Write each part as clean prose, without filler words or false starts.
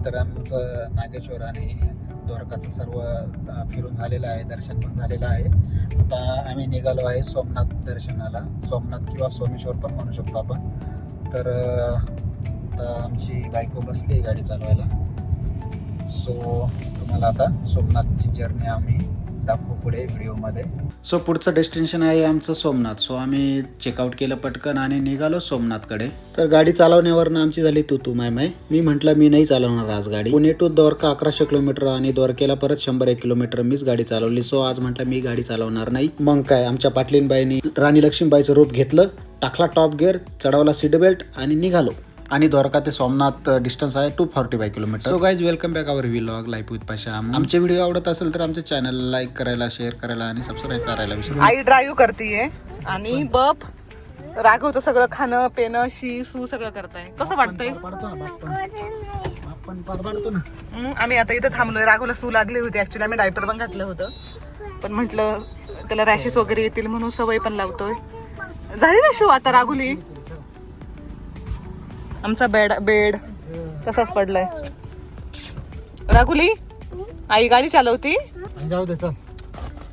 तर आमचं नागेश्वर आणि द्वारकाचं सर्व फिरून झालेलं आहे, दर्शन पण झालेलं आहे. आता आम्ही निघालो आहे सोमनाथ दर्शनाला. सोमनाथ किंवा सोमेश्वर पण म्हणू शकतो आपण. तर आता आमची बायको बसली आहे गाडी चालवायला. सो तुम्हाला आता सोमनाथची जर्नी आम्ही दाखवू पुढे व्हिडिओमध्ये. सो पुढचं डेस्टिनेशन आहे आमचं सोमनाथ. सो आम्ही चेकआउट केलं पटकन आणि निघालो सोमनाथकडे. तर गाडी चालवण्यावरनं आमची झाली तू माय मी म्हटलं मी नाही चालवणार आज गाडी. पुणे टू द्वारका 1100 किलोमीटर आणि द्वारकेला परत 101 किलोमीटर मीच गाडी चालवली. सो आज म्हटलं मी गाडी चालवणार नाही. मग काय, आमच्या पाटलीनबाईंनी राणी लक्ष्मीबाईचं रूप घेतलं, टाकला टॉप गिअर, चढवला सीट बेल्ट आणि निघालो. आणि द्वारका ते सोमनाथ डिस्टन्स आहे 245 kilometre. So guys, welcome back our vlog life with Pasha. आमचे व्हिडिओ आवडत असेल तर आमच्या चॅनलला लाईक करायला, शेअर करायला आणि सबस्क्राईब करायला विसरू नका. आई ड्राईव्ह करतीये आणि बप राघवचं सगळं खाणं पिणं शी सू सगळं करताय. कसं वाटतंय? आम्ही आता इथं थांबलोय. राघवला सू लागली होती. ऍक्च्युली आम्ही डायपर पण घातलं होतं, पण म्हटलं त्याला रॅशेस वगैरे येतील म्हणून सवय पण लावतोय. झाली ना शू आता राघुली. आमचा बेड तसाच पडलाय. राघुली, आई गाडी चालवती. जाऊ दे, चल,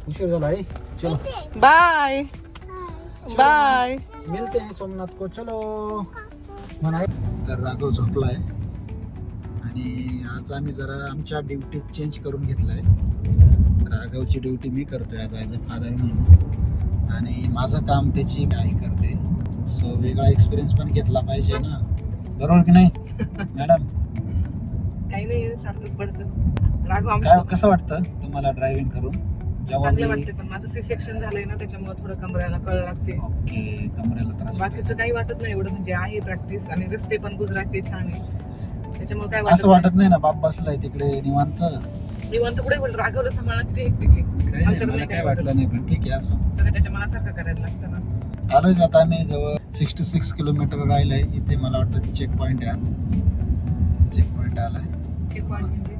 उशीर झाला आहे. चलो बाय बाय, मिलते हैं सोमनाथ को, चलो म्हणाय. तर राघव झोपलाय आणि आज आम्ही जरा आमच्या ड्युटी चेंज करून घेतलाय. राघवची ड्युटी मी करतोय आज ॲज अ फादर म्हणून, आणि माझं काम त्याची आई करते. सो वेगळा एक्सपिरियन्स पण घेतला पाहिजे ना, बरोबर की नाही मॅडम? काही नाही, सारखंच पडतं. राघव कसं वाटतं तुम्हाला ड्रायव्हिंग करून? चांगलं वाटतं, पण माझं सी सेक्शन झालंय ना, त्याच्यामुळे थोडं कमरेला कळ लागते. ओके, कमरेला त्रास. बाकीचं काही वाटत नाही एवढं, म्हणजे आहे प्रॅक्टिस आणि रस्ते पण गुजरातचे छान आहे, त्याच्यामुळे काय असं वाटत नाही ना बाप बसलाय तिकडे निवांत. निवांत पुढे बोल. राघवला सांभाळणं किती हेक्टिक आहे. काही नाही, काय वाटलं नाही, पण ठीक आहे, असो. सगळं त्याच्या मनासारखं करायला लागतं ना. आलोय आता आम्ही जवळ 66 किलोमीटर राहिलंय. इथे मला वाटतं चेक पॉईंट आहे. चेक पॉईंट आलाय. चेक पॉईंट म्हणजे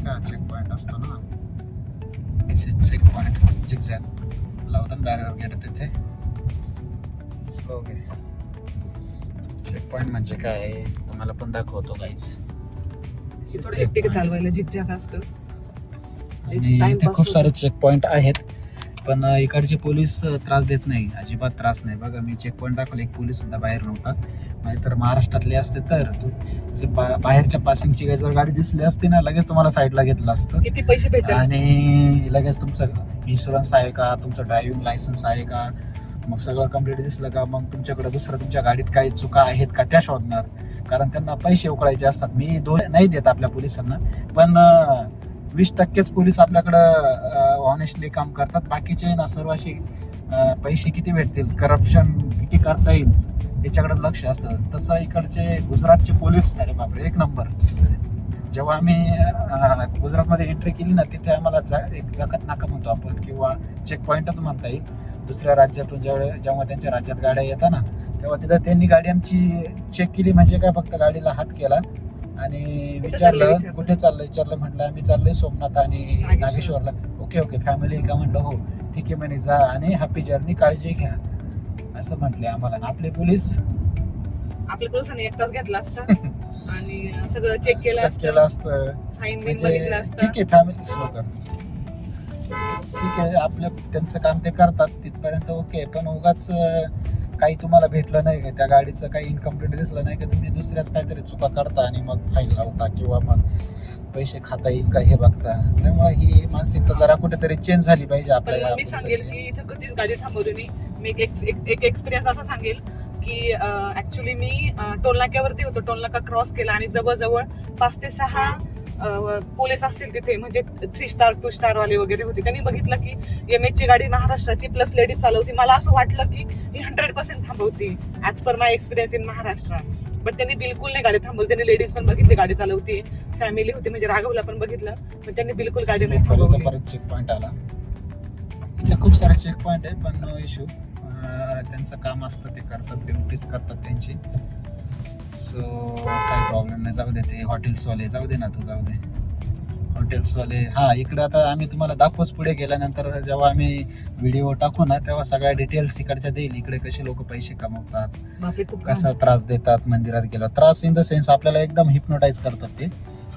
का चेक पॉईंट असतो ना, चेक पॉईंट झिगझॅग लावतात बॅरियर गेट तिथे. ओके, चेक पॉईंट म्हणजे काय तुम्हाला पण दाखवतो गाईज. थोडं हेक्टिक चालवायला झिकझॅक असतं. आणि इथे खूप सारे चेक पॉईंट आहेत, पण इकडचे पोलीस त्रास देत नाही, अजिबात त्रास नाही. बघा, मी चेक पॉईंट दाखवलं, एक पोलीस सुद्धा बाहेर नव्हता. नाहीतर महाराष्ट्रातले असते तर बाहेरच्या पासिंगची जर गाडी दिसली असती ना, लगेच तुम्हाला साईडला घेतलं असतं. किती पैसे भेटतात आणि लगेच तुमचं इन्शुरन्स आहे का, तुमचं ड्रायव्हिंग लायसन्स आहे का, मग सगळं कम्प्लीट दिसलं का, मग तुमच्याकडे दुसरं तुमच्या गाडीत काही चुका आहेत का त्या शोधणार. कारण त्यांना पैसे उकळायचे असतात. मी नाही देत आपल्या पोलिसांना, पण 20%च पोलीस आपल्याकडं ऑनेस्टली काम करतात. बाकीचे ना सर्व असे पैसे किती भेटतील, करप्शन किती करता येईल याच्याकडे लक्ष असतं. तसं इकडचे गुजरातचे पोलीस, अरे बापरे, एक नंबर. जेव्हा आम्ही गुजरातमध्ये एंट्री केली ना, तिथे आम्हाला एक जकात नाका म्हणतो आपण, किंवा चेक पॉईंटच म्हणता येईल. दुसऱ्या राज्यातून जेव्हा त्यांच्या राज्यात गाड्या येतात ना, तेव्हा तिथं त्यांनी गाडी आमची चेक केली. म्हणजे काय, फक्त गाडीला हात केला आणि विचारलं कुठे चाललं. विचारलं, म्हटलं आम्ही चाललोय सोमनाथ आणि नागेश्वरला. ओके फॅमिली का? म्हटलं हो, ठीक आहे म्हणे, जा आणि हॅपी जर्नी, काळजी घ्या, असं म्हटले आम्हाला. आपले पोलिसांनी 1 तास घेतला असता आणि सगळं चेक केलं असतं, फाईन बिन बघितलं असतं. ठीक आहे, फॅमिली ठीक आहे, आपलं त्यांचं काम ते करतात तिथपर्यंत ओके. पण उगाच काही तुम्हाला भेटलं नाही का, त्या गाडीचं काही इनकम्प्लीट दिसलं नाही का, तुम्ही दुसऱ्याच काहीतरी चुका करता आणि मग फाईन लावता किंवा मग पैसे खाता येईल का हे बघता. त्यामुळे ही मानसिकता जरा कुठेतरी चेंज झाली पाहिजे आपल्याला. मी सांगेल की इथं कधीच गाडी थांबवली नाही. मी एक एक्सपिरियन्स असा सांगेल की ऍक्च्युली मी टोल नाक्यावरती होतो. टोल नाका क्रॉस केला आणि जवळजवळ 5 ते 6 पोलीस असतील तिथे, म्हणजे 3 स्टार 2 स्टार वाले वगैरे होते. त्यांनी बघितलं की MH ची गाडी महाराष्ट्राची प्लस लेडीज चालवती. मला असं वाटलं की ही 100% थांबवती as per my experience in Maharashtra. But त्यांनी बिलकुल नाही गाडी थांबवली. त्यांनी लेडीज पण बघितली गाडी चालवती, फॅमिली होती, म्हणजे राघवला पण बघितलं, पण त्यांनी बिलकुल गाडी नाही थांबवली. परत चेक पॉईंट आला. इथे खूप सारे चेक पॉईंट आहे, पण नो इश्यू. त्यांचं काम असतं, ते करतात, ड्युटीज करतात त्यांची. सो काही प्रॉब्लेम नाही, जाऊ दे. ते हॉटेल्सवाले जाऊ दे ना, तू जाऊ दे. हॉटेल्सवाले, हा, इकडे आता आम्ही तुम्हाला दाखवूच पुढे गेल्यानंतर. जेव्हा आम्ही व्हिडिओ टाकू ना, तेव्हा सगळ्या डिटेल्स इकडच्या देईल. इकडे कसे लोक पैसे कमवतात, कसा त्रास देतात मंदिरात गेला. त्रास इन द सेन्स आपल्याला एकदम हिप्नोटाईज करतात ते.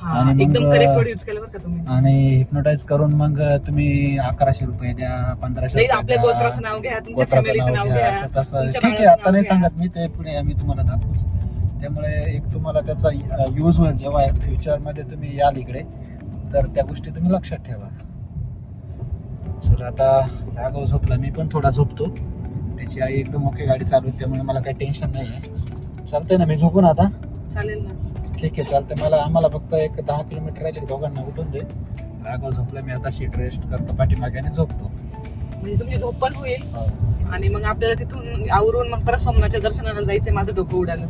हा, एकदम करेक्ट वर्ड यूज केलं बरं का तुम्ही. आणि हिप्नोटाईज करून मग तुम्ही 1100 रुपये द्या, 1500 नाही, रुपये आपल्या द्या, गोत्राचं नाव घ्या, तुमच्या गोत्राचं फॅमिलीचं नाव नाव घ्या, घ्या, असं तसं तुमच्या ठीक आहे. बाळाचं आता नाव नाही घ्या. सांगत मी, ते पुढे आम्ही तुम्हाला दाखवूच. त्यामुळे एक तुम्हाला त्याचा यूज होईल जेव्हा फ्युचर मध्ये तुम्ही याल इकडे, तर त्या गोष्टी तुम्ही लक्षात ठेवा. चला आता राघव झोपला, मी पण थोडा झोपतो. त्याची आई एकदम ओके गाडी चालू आहे, त्यामुळे मला काही टेन्शन नाही आहे. चालतंय ना, मी झोपून आता. चालेल ना. ठीक आहे, चालतंय. आम्हाला फक्त एक 10 किलोमीटर राहिले, दोघांना उठून दे. राघव झोपला, मी आता सीट रेस्ट करतो पाठीमागे आणि झोपतो. म्हणजे तुमची झोप पण होईल हो. आणि मग आपल्याला तिथून आवरून मग परत सोमनाथच्या दर्शनाला जायचंय. माझं डोकं उडालं.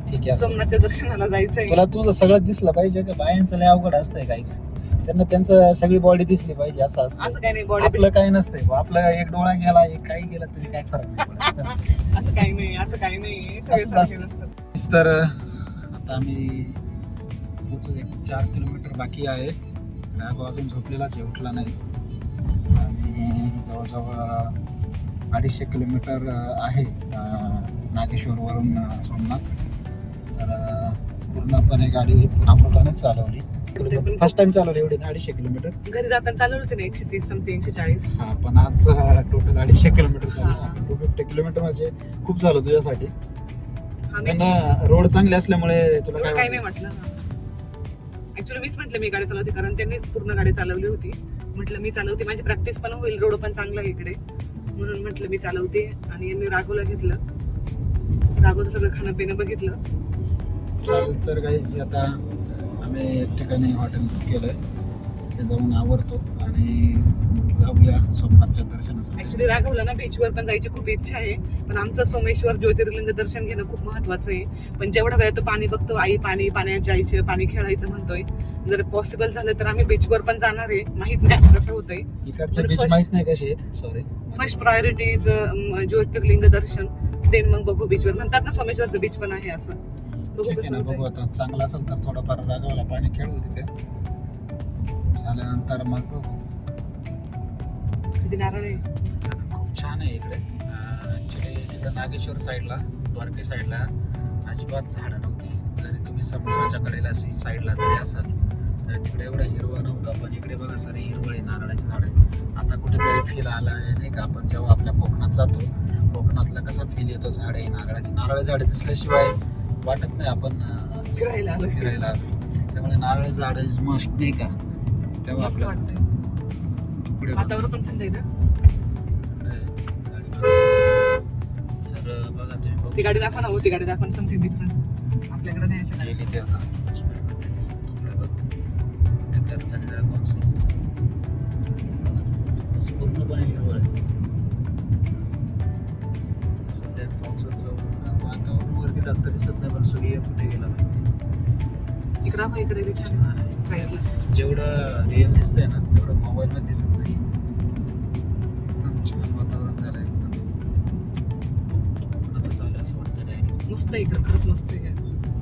ठीक आहे. असं सोमनाथच्या दर्शनाला जायचंय. तुला तुझं सगळं दिसलं पाहिजे का? बायांचं लय अवघड असतंय काहीच. त्यांना त्यांचं सगळी बॉडी दिसली पाहिजे असं असं असतं. काही नाही, बॉडी आपलं काही नसतंय. आपला एक डोळा गेला, एक काही गेला तरी काय फरक नाही पडत. असं काही नाही, असं काही नाही. सगळे असं सारखे असतं. नसतात. तर आता आम्ही पोहोचू, 4 किलोमीटर बाकी आहे. राघव अजून झोपलेलाच आहे, उठला नाही. आणि जवळजवळ 250 किलोमीटर आहे नागेश्वरवरून सोमनाथ. तर पूर्णपणे गाडी अमृतानेच चालवली. फर्स्ट टाइम चालवली एवढी 250 किलोमीटर. घरी जाताना चालवलं होते ना 130 समथिंग 140. हा, पण आज टोटल 250 किलोमीटर चालवलं. 250 किलोमीटर म्हणजे खूप झालं तुझ्यासाठी. हा, मीच- पण रोड चांगले असल्यामुळे तुला एवढं काय काही नाही म्हटलं. ऍक्च्युअली मीच म्हटलं मी गाडी चालवते, कारण त्यांनीच पूर्ण गाडी चालवली होती. म्हटलं मी चालवते, माझी प्रॅक्टिस पण होईल, रोड पण चांगला आहे इकडे, म्हणून म्हटलं मी चालवते. आणि यांनी राघवला घेतलं, राघवचं सगळं खाणं पिणं बघितलं. चालेल. तर काहीच आता आम्ही एक ठिकाणी हॉटेल बुक केलंय, ते जाऊन आवरतो आणि जाऊया सोमनाथच्या दर्शनासाठी. ऍक्च्युली राघवला ना बीचवर पण जायची खूप इच्छा आहे, पण आमचं सोमेश्वर ज्योतिर्लिंग दर्शन घेणं खूप महत्वाचं आहे. पण जेवढा वेळ तो पाणी बघतो, आई पाण्यात जायचं, पाणी खेळायचं म्हणतोय. जर पॉसिबल झालं तर आम्ही बीचवर पण जाणार आहे. माहित नाही कसं होतंय. इकडचे तर बीच first- माहित नाही कसे आहेत. सॉरी. फर्स्ट प्रायोरिटीज ज्योतिर्लिंग दर्शन, देन मग बघू बीचवर. म्हणतात ना सोमेश्वरचं बीच पण आहे असं. बघू ठीक आहे कसं ना, बघू होतंय. आता. चांगलं असेल तर थोडंफार राघवला पाणी खेळू तिथे. झाल्यानंतर मग बघू. किती नारळ आहे. खूप छान आहे इकडे. ऍक्च्युली तिकडे नागेश्वर साईडला, द्वारके साईडला अजिबात झाडं नव्हती. जरी तुम्ही समुद्राच्या कडेला साईडला जरी असाल तरी तिकडे एवढं हिरवं नव्हतं. पण इकडे बघा सारे हिरवळी नारळाची झाडं आहे. आता कुठेतरी फील आला आहे नाही का, आपण जेव्हा आपल्या कोकणात जातो, कोकणातला कसा फील येतो, झाडे नारळ झाडे दिसल्याशिवाय वाटत नाही आपण फिरायला आलोय. फिरायला आलो. त्यामुळे नारळ झाड इज मस्ट नाही का, तेव्हा मस्त आपलं वाटतंय. पुढे वातावरण पण थंड आहे ना. तर बघा तुम्ही बघू ती गाडी दाखवा ना, ती गाडी दाखवा समथिंग डिफरंट आपल्याकडे नाही अशा गाड्या. गेली ते आता पुढे बघ. ते करताना जरा कॉन्शियस पूर्णपणे हिरवळ आहे. सध्या पावसाचं वातावरण वरती टाकतं दिसत नाही, पण सूर्य कुठे गेला माहिती. इकडं आपण इकडे छान छान आहे. बाहेरला. जेवढं रिअल दिसतंय ना तेवढं मोबाईल मध्ये दिसत नाही. एकदम छान वातावरण झालं एकदम. आता चालू असं वाटतं डायरेक्ट. मस्त आहे इकडं, खरंच मस्त आहे.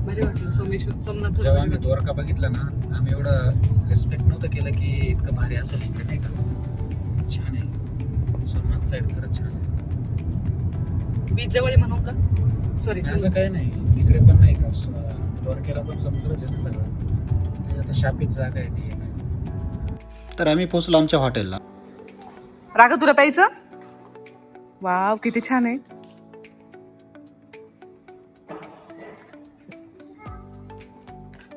भारी वाटलं. सोमनाथ जेव्हा आम्ही द्वारका बघितलं ना, आम्ही एवढं एक्सपेक्ट नव्हतं केलं की इतकं भारी असेल इकडे नाही का. छान आहे सोमनाथ साईड, खरंच छान आहे. बीच जवळ आहे म्हणून का? सॉरी, असं काही नाही, तिकडे पण नाही का द्वारकेला पण समुद्रच आहे ना सगळं. ते आता शापित जागा आहे ती एक. तर आम्ही पोहोचलो आमच्या हॉटेलला. राघव तुला प्यायचं? वाव, किती छान आहे.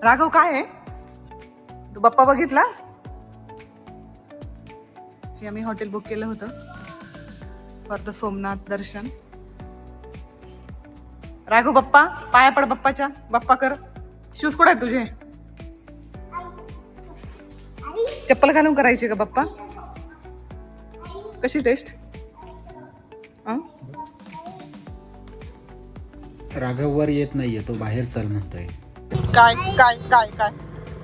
राघव काय आहे? तू बाप्पा बघितला? हे आम्ही हॉटेल बुक केलं होतं फॉर द सोमनाथ दर्शन. राघव बाप्पा, पाया पड बाप्पाच्या. बाप्पा कर. शूज कुठे आहेत तुझे? चप्पल घालून करायची का बाप्पा? कशी टेस्ट? राघव वर येत नाहीये, तो बाहेर चल म्हणतोय. काय काय काय काय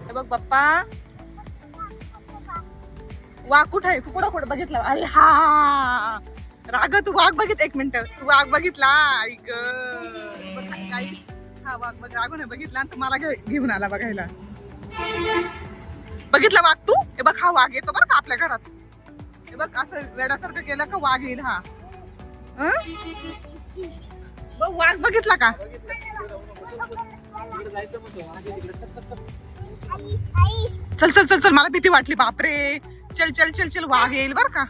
हे बघ बाप्पा, वाघ कुठं आहे? कुठं कुठं बघितला? अरे हा राघव, तू वाघ बघित. एक मिनिट, तू वाघ बघितला? ऐक काय, हा वाघ बघ. राघव नाही बघितला आणि तुम्हाला घेऊन आला बघायला. बघितला वाघ तू? हे बघ, हा वाघ येतो बरं का आपल्या घरात. हे बघ, असं वेडासारखं केलं का वाघ येईल. हा बघ, वाघ बघितला का? चल चल चल चल, मला भीती वाटली, बापरे. चल चल चल चल, वाघ येईल बर का.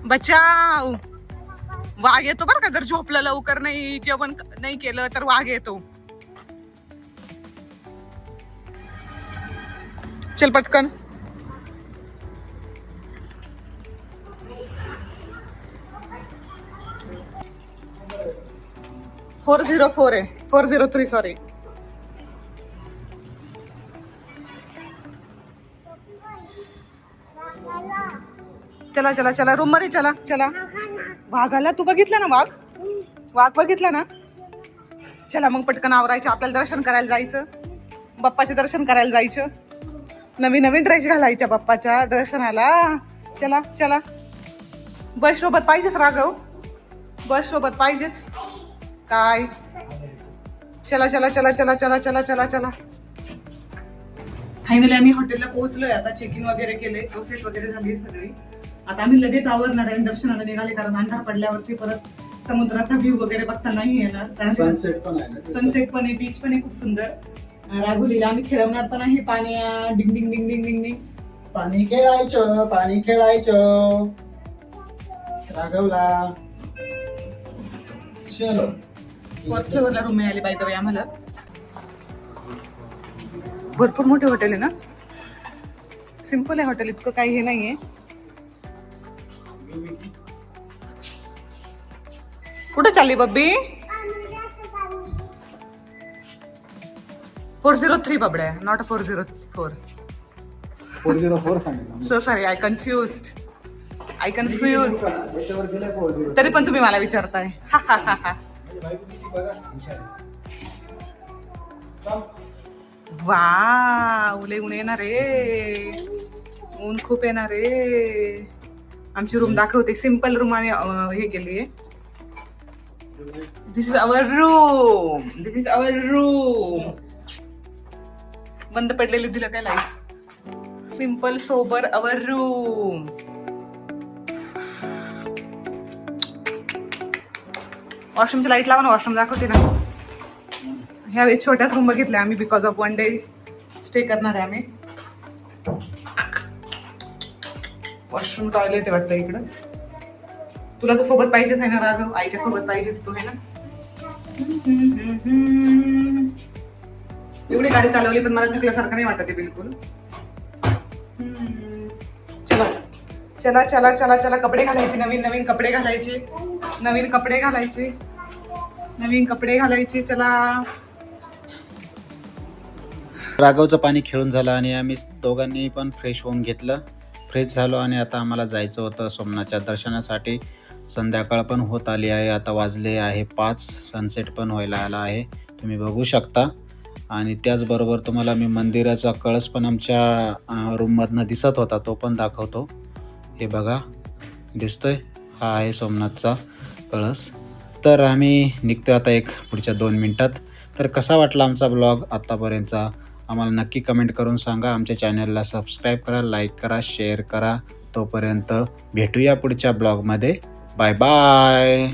बचाव, वाघ येतो बर का. जर झोपलं लवकर, नाही जेवण नाही केलं तर वाघ येतो. चल पटकन. फोर 404 आहे, 403 सॉरी. चला चला चला, रूम मध्ये चला चला. वाघाला तू बघितलं ना? वाघ बघितला ना? चला मग पटकन आवरायचं, आपल्याला दर्शन करायला जायचं, बाप्पाचे दर्शन करायला जायचं. नवीन नवीन ड्रेस घालायच्या बाप्पाच्या दर्शनाला. चला चला. बस सोबत पाहिजेच राघव, बस सोबत पाहिजेच काय. चला चला चला चला चला चला चला चला. फायनली आम्ही हॉटेलला पोहोचलोय. आता चेक इन वगैरे केले, प्रोसेस वगैरे झाली सगळी. आता आम्ही लगेच आवरणार आहे, दर्शनाला निघाले. कारण अंधार पडल्यावरती परत समुद्राचा व्ह्यू वगैरे बघता नाही येणार. सनसेट पण आहे ना, सनसेट पण आहे, बीच पण आहे खूप सुंदर. राघोलीला आम्ही खेळवणार पण आहे पाणी. डिंग डिंग डिंग डिंग डिंग डिंग. पाणी खेळायचं, पाणी खेळायचं राघवला. चलो. फोर्थ फ्लोअरला रूम मिळाली बाय द वे आम्हाला. भरपूर मोठे हॉटेल आहे ना, सिंपल आहे हॉटेल, इतकं काही हे नाहीये. कुठे चालली बब्बी? 403 बबड्या, नॉट 404. 404 सांगितलं. So sorry, I confuse. याच्यावर दिलंय 404. तरी पण तुम्ही मला विचारताय. म्हणजे बायको किती बघा, हुशार आहे. वा, उले ऊन येणार रे, ऊन खूप येणार रे. आमची रूम दाखवते, सिंपल रूम आम्ही हे केली आहे. This is our room, this is our room. बंद पडलेली दिलं काय light. Simple sober our room. वॉशरूमची लाईट लावा ना, वॉशरूम दाखवते ना. ह्या वेळेस छोट्याच रूम बघितल्या आम्ही, बिकॉज ऑफ 1 डे स्टे करणार आहे आम्ही. वॉशरूम टॉयलेट आहे वाटतं इकडं. तुला तर सोबत पाहिजेच आहे ना राघव, आईच्या सोबत पाहिजेच तू, आहे ना. एवढी गाडी चालवली पण मला थकल्यासारखं नाही वाटत आहे बिलकुल. चला चला चला चला चला, कपडे घालायचे, नवीन नवीन कपडे घालायचे, नवीन कपडे घालायचे, नवीन कपडे घालायचे. चला. राघवचं पाणी खेळून झालं आणि आम्ही दोघांनी पण फ्रेश होऊन घेतलं, फ्रेश झालो. आणि आता आम्हाला जायचं होतं सोमनाथच्या दर्शनासाठी. संध्याकाळ पण होत आली आहे, आता वाजले आहे 5. सनसेट पण व्हायला आला आहे, तुम्ही बघू शकता. आणि त्याचबरोबर तुम्हाला मी मंदिराचा कळस पण आमच्या रूममधनं दिसत होता, तो पण दाखवतो. हे बघा, दिसतोय, हा आहे सोमनाथचा कळस. तर आम्ही निघतो आता पुढच्या 2 मिनटात. तर कसा वाटला आमचा ब्लॉग आत्तापर्यंतचा आम्हाला नक्की कमेंट करून सांगा. आमच्या चॅनलला सबस्क्राईब करा, लाईक करा, शेअर करा. तोपर्यंत भेटूया पुढच्या ब्लॉगमध्ये. Bye bye.